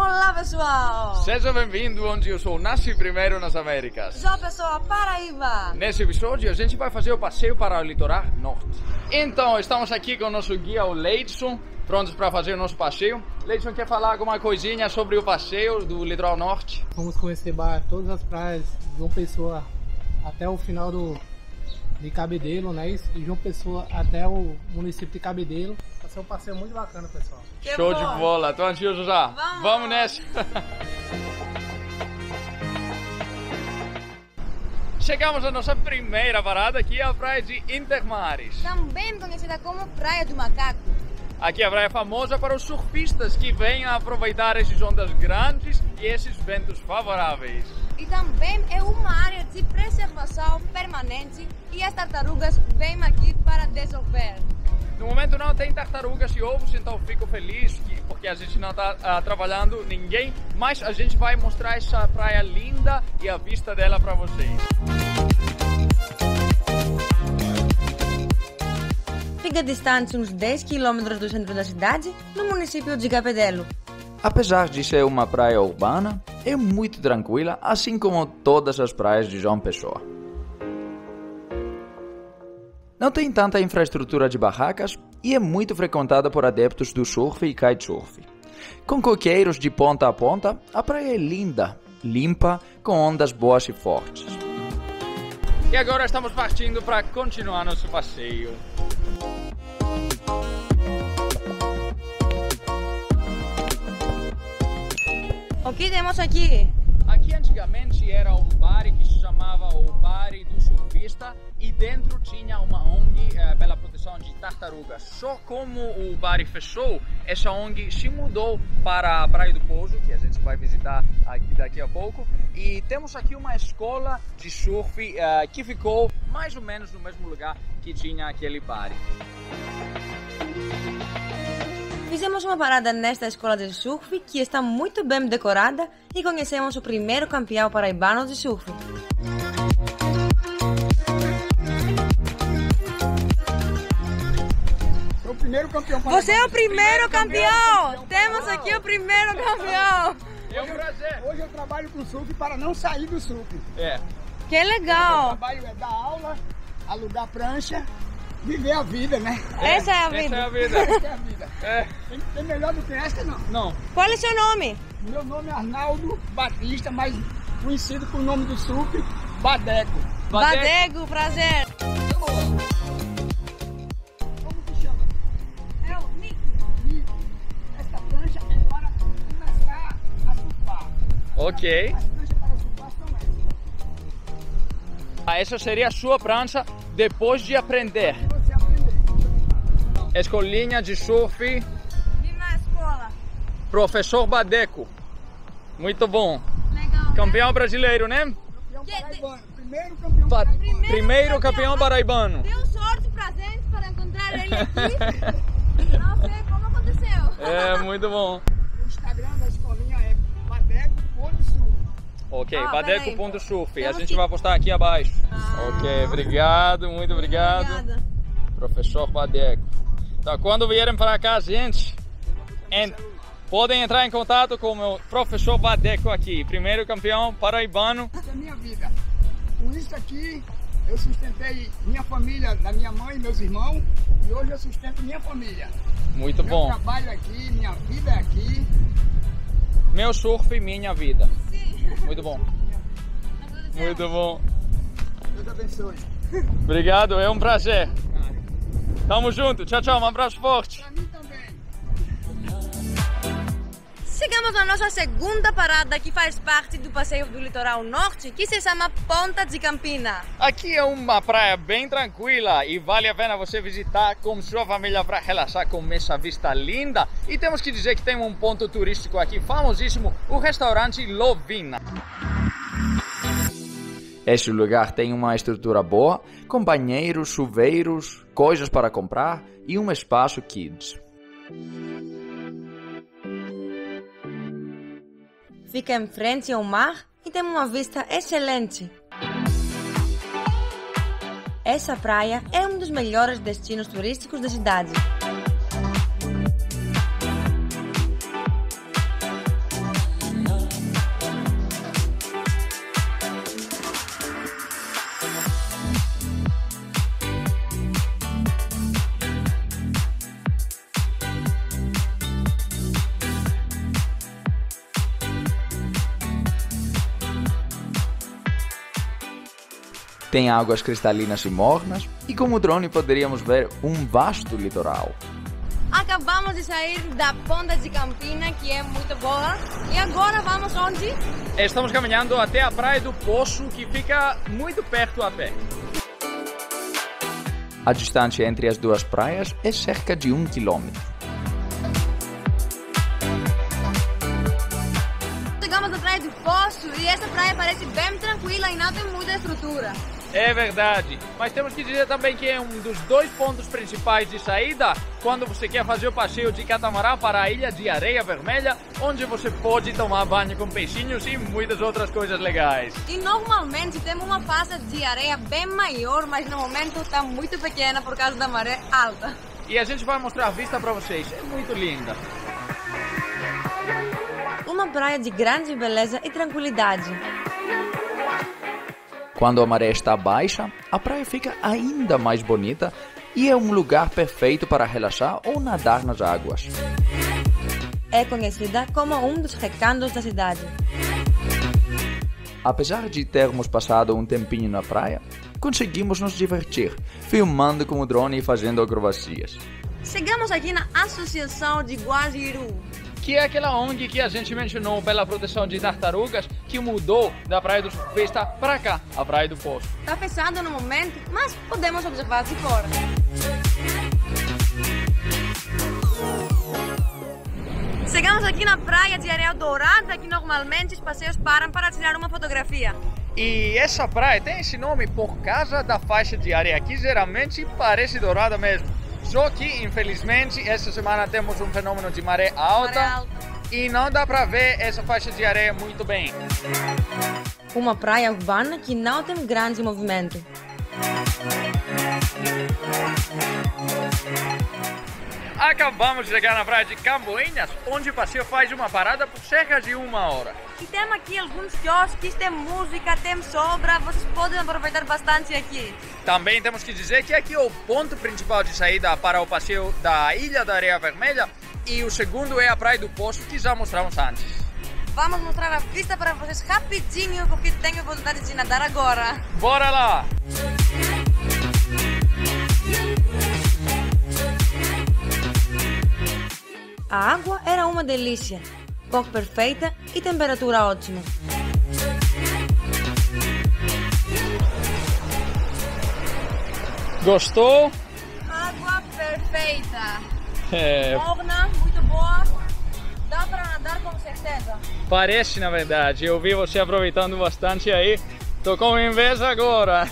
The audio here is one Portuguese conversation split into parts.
Olá, pessoal! Seja bem-vindo onde eu sou nasci primeiro nas Américas. João Pessoa, Paraíba! Nesse episódio a gente vai fazer o passeio para o litoral norte. Então, estamos aqui com o nosso guia, o Leidson, prontos para fazer o nosso passeio. Leidson, quer falar alguma coisinha sobre o passeio do litoral norte? Vamos conhecer todas as praias de João Pessoa até o final de Cabedelo, né? E João Pessoa até o município de Cabedelo. Vai ser um passeio muito bacana, pessoal. Que Show bom. de bola! Tô ansioso já! Vamos nessa! Chegamos à nossa primeira parada, aqui é a praia de Intermares. Também conhecida como Praia do Macaco. Aqui a praia é famosa para os surfistas que vêm a aproveitar esses ondas grandes e esses ventos favoráveis. E também é uma área de preservação permanente e as tartarugas vêm aqui para desovar. No momento não tem tartarugas e ovos, então fico feliz porque a gente não está atrapalhando ninguém, mas a gente vai mostrar essa praia linda e a vista dela para vocês. Fica distante uns 10 km do centro da cidade, no município de Cabedelo. Apesar de ser uma praia urbana, é muito tranquila, assim como todas as praias de João Pessoa. Não tem tanta infraestrutura de barracas e é muito frequentada por adeptos do surf e kitesurf. Com coqueiros de ponta a ponta, a praia é linda, limpa, com ondas boas e fortes. E agora estamos partindo para continuar nosso passeio. O que temos aqui? Aqui antigamente era um bar que se chamava o Bar do Surfista e dentro tinha uma ONG pela proteção de tartarugas. Só como o bar fechou, essa ONG se mudou para a Praia do Pouso, que a gente vai visitar aqui daqui a pouco. E temos aqui uma escola de surf que ficou mais ou menos no mesmo lugar que tinha aquele bar. Fizemos uma parada nesta escola de surf que está muito bem decorada e conhecemos o primeiro campeão paraibano de surf. O primeiro campeão. Você é o primeiro campeão! Temos aqui o primeiro campeão! É um prazer! Hoje eu trabalho com surf para não sair do surf. É. Que O legal! trabalho é dar aula, alugar prancha, viver a vida, né? Essa é a Essa é vida! a vida. Essa é a vida. É. Tem melhor do que essa, não. Não. Qual é o seu nome? Meu nome é Arnaldo Batista, mas conhecido por nome do surf, Badeco. Badego, prazer! Como que chama? É o Nick. Essa prancha é para começar a surfar. Ok. As pranchas para surfar são essas. Essa seria a sua prancha depois de aprender. Você aprender. Escolinha de surf, Vim na escola. professor Badeco. Muito bom. Legal. Campeão brasileiro, né? Campeão paraibano. Primeiro campeão Pa- paraibano. Primeiro campeão paraibano. Deu sorte pra gente para encontrar ele aqui. Não sei como aconteceu. É, muito bom. O Instagram da escolinha é Badeco.surf. Ok, Ah, badeco.surf. A Temos gente que- vai postar aqui abaixo. Ok, obrigado, muito obrigado. Obrigada. Professor Badeco. Então, quando vierem para cá, gente, podem entrar em contato com o meu professor Badeco aqui. Primeiro campeão paraibano. Essa é a minha vida. Com isso aqui, eu sustentei minha família, da minha mãe e meus irmãos, e hoje eu sustento minha família. Muito Meu bom. trabalho é aqui, minha vida é aqui. Meu surf e minha vida. Muito bom. Muito bom. Deus abençoe. Obrigado, é um prazer. Tamo junto. Tchau, tchau. Um abraço forte. Pra mim também. Chegamos na nossa segunda parada que faz parte do passeio do litoral norte, que se chama Ponta de Campina. Aqui é uma praia bem tranquila e vale a pena você visitar com sua família para relaxar com essa vista linda. E temos que dizer que tem um ponto turístico aqui famosíssimo, o restaurante Lovina. Este lugar tem uma estrutura boa, com banheiros, chuveiros, coisas para comprar e um espaço kids. Fica em frente ao mar e tem uma vista excelente. Essa praia é um dos melhores destinos turísticos da cidade. Tem águas cristalinas e mornas e com o drone poderíamos ver um vasto litoral. Acabamos de sair da Ponta de Campina, que é muito boa. E agora vamos onde? Estamos caminhando até a Praia do Poço, que fica muito perto a pé. A distância entre as duas praias é cerca de 1 quilômetro. Chegamos na Praia do Poço e essa praia parece bem tranquila e não tem muita estrutura. É verdade, mas temos que dizer também que é um dos 2 pontos principais de saída quando você quer fazer o passeio de catamarã para a Ilha de Areia Vermelha, onde você pode tomar banho com peixinhos e muitas outras coisas legais. E normalmente temos uma faixa de areia bem maior, mas no momento está muito pequena por causa da maré alta. E a gente vai mostrar a vista para vocês, é muito linda. Uma praia de grande beleza e tranquilidade. Quando a maré está baixa, a praia fica ainda mais bonita e é um lugar perfeito para relaxar ou nadar nas águas. É conhecida como um dos recantos da cidade. Apesar de termos passado um tempinho na praia, conseguimos nos divertir, filmando com o drone e fazendo acrobacias. Chegamos aqui na Associação de Guajiru, que é aquela ONG que a gente mencionou pela proteção de tartarugas, que mudou da Praia do Surfista para cá, a Praia do Poço. Está fechado no momento, mas podemos observar de fora. Chegamos aqui na praia de Areia Dourada, que normalmente os passeios param para tirar uma fotografia. E essa praia tem esse nome por causa da faixa de areia, que geralmente parece dourada mesmo. Só que, infelizmente, essa semana temos um fenômeno de maré alta e não dá para ver essa faixa de areia muito bem. Uma praia urbana que não tem grande movimento. Acabamos de chegar na praia de Camboinhas, onde o passeio faz uma parada por cerca de 1 hora. E temos aqui alguns quiosques, tem música, tem sobra, vocês podem aproveitar bastante aqui. Também temos que dizer que aqui é o ponto principal de saída para o passeio da Ilha da Areia Vermelha e o segundo é a Praia do Poço, que já mostramos antes. Vamos mostrar a vista para vocês rapidinho, porque tenho vontade de nadar agora. Bora lá! A água era uma delícia, cor perfeita e temperatura ótima. Gostou? Água perfeita. É, Morna, muito boa. Dá para nadar com certeza. parece na verdade. Eu vi você aproveitando bastante aí. Tô com inveja agora.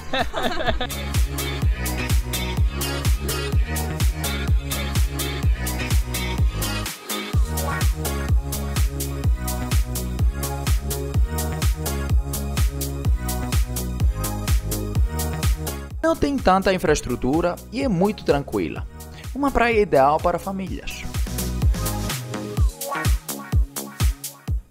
Não tem tanta infraestrutura e é muito tranquila. Uma praia ideal para famílias.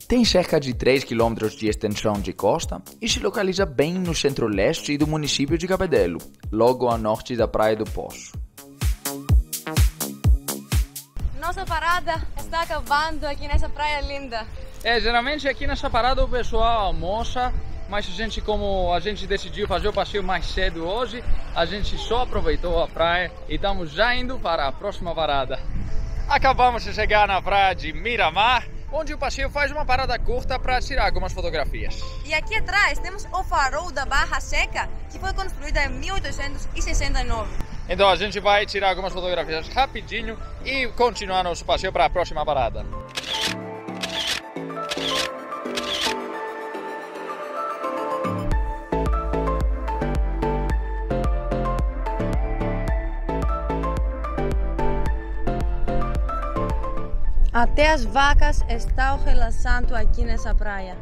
Tem cerca de 3 km de extensão de costa e se localiza bem no centro-leste do município de Cabedelo, logo a norte da Praia do Poço. Nossa parada está acabando aqui nessa praia linda. Geralmente aqui nessa parada o pessoal almoça, mas como a gente decidiu fazer o passeio mais cedo hoje, a gente só aproveitou a praia e estamos já indo para a próxima parada. Acabamos de chegar na praia de Miramar, onde o passeio faz uma parada curta para tirar algumas fotografias. E aqui atrás temos o farol da Barra Seca, que foi construída em 1869. Então a gente vai tirar algumas fotografias rapidinho e continuar nosso passeio para a próxima parada. Até as vacas estão relaxando aqui nessa praia.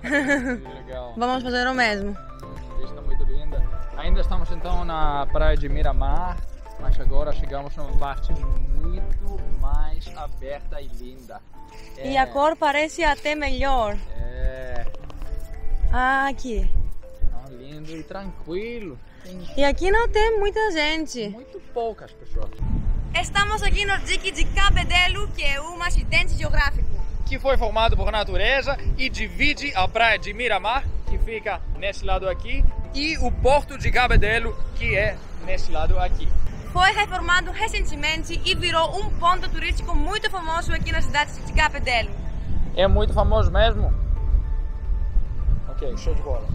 Legal. Vamos fazer o mesmo. Vista muito linda. Ainda estamos então na praia de Miramar, mas agora chegamos numa parte muito mais aberta e linda. E a cor parece até melhor. Aqui. Lindo e tranquilo. E aqui não tem muita gente. Muito poucas pessoas. Estamos aqui no dique de Cabedelo, que é um acidente geográfico. Que foi formado por natureza e divide a praia de Miramar, que fica nesse lado aqui, e o Porto de Cabedelo, que é nesse lado aqui. Foi reformado recentemente e virou um ponto turístico muito famoso aqui na cidade de Cabedelo. É muito famoso mesmo? Ok, show de bola.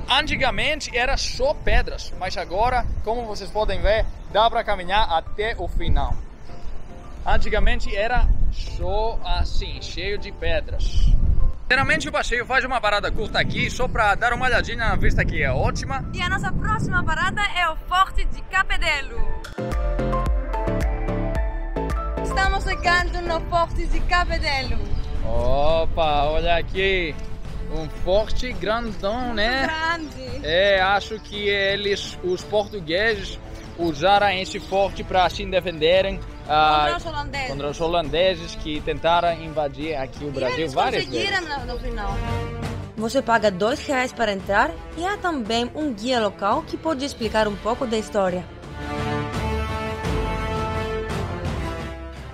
Antigamente era só pedras, mas agora, como vocês podem ver, dá para caminhar até o final. Antigamente era só assim, cheio de pedras. Geralmente o passeio faz uma parada curta aqui, só para dar uma olhadinha na vista que é ótima. E a nossa próxima parada é o Forte de Cabedelo. Estamos chegando no Forte de Cabedelo. Opa, olha aqui. Um forte grandão, né? Grande. É, acho que os portugueses, usaram esse forte para se defenderem contra os holandeses que tentaram invadir aqui o Brasil várias vezes. No final. Você paga R$2 para entrar e há também um guia local que pode explicar um pouco da história.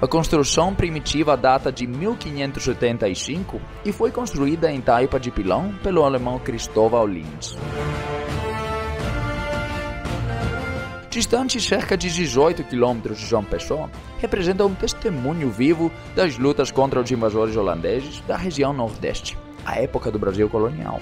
A construção primitiva data de 1585 e foi construída em Taipa de Pilão pelo alemão Cristóvão Lins. Distante cerca de 18 quilômetros de João Pessoa, representa um testemunho vivo das lutas contra os invasores holandeses da região Nordeste, à época do Brasil colonial.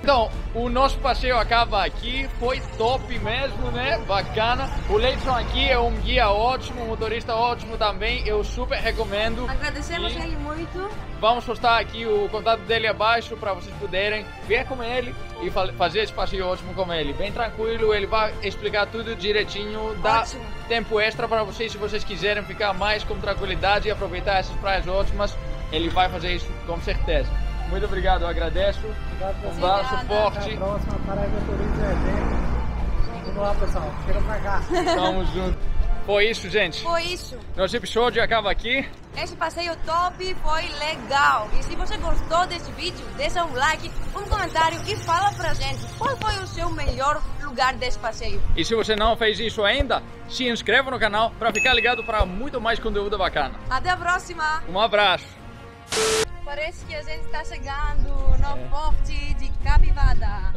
Então, o nosso passeio acaba aqui, foi top mesmo, né? Bacana. O Leidson aqui é um guia ótimo, um motorista ótimo também, eu super recomendo. Agradecemos ele muito. Vamos postar aqui o contato dele abaixo para vocês poderem ver com ele e fazer esse passeio ótimo com ele. Bem tranquilo, ele vai explicar tudo direitinho, dá tempo extra para vocês se vocês quiserem ficar mais com tranquilidade e aproveitar essas praias ótimas, ele vai fazer isso com certeza. Muito obrigado, eu agradeço. Um abraço forte. Até a próxima Paraíba Turismo Evento. Vamos lá, pessoal. Chega pra cá. Tamo junto. Foi isso, gente. Foi isso. Nosso episódio acaba aqui. Esse passeio top foi legal. E se você gostou desse vídeo, deixa um like, um comentário e fala pra gente qual foi o seu melhor lugar desse passeio. E se você não fez isso ainda, se inscreva no canal para ficar ligado para muito mais conteúdo bacana. Até a próxima. Um abraço. Parece que a gente está chegando no Forte de Capivada.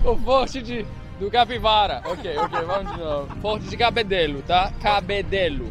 O Forte do Capivara. Ok, vamos de novo. Forte de Cabedelo, tá? Cabedelo.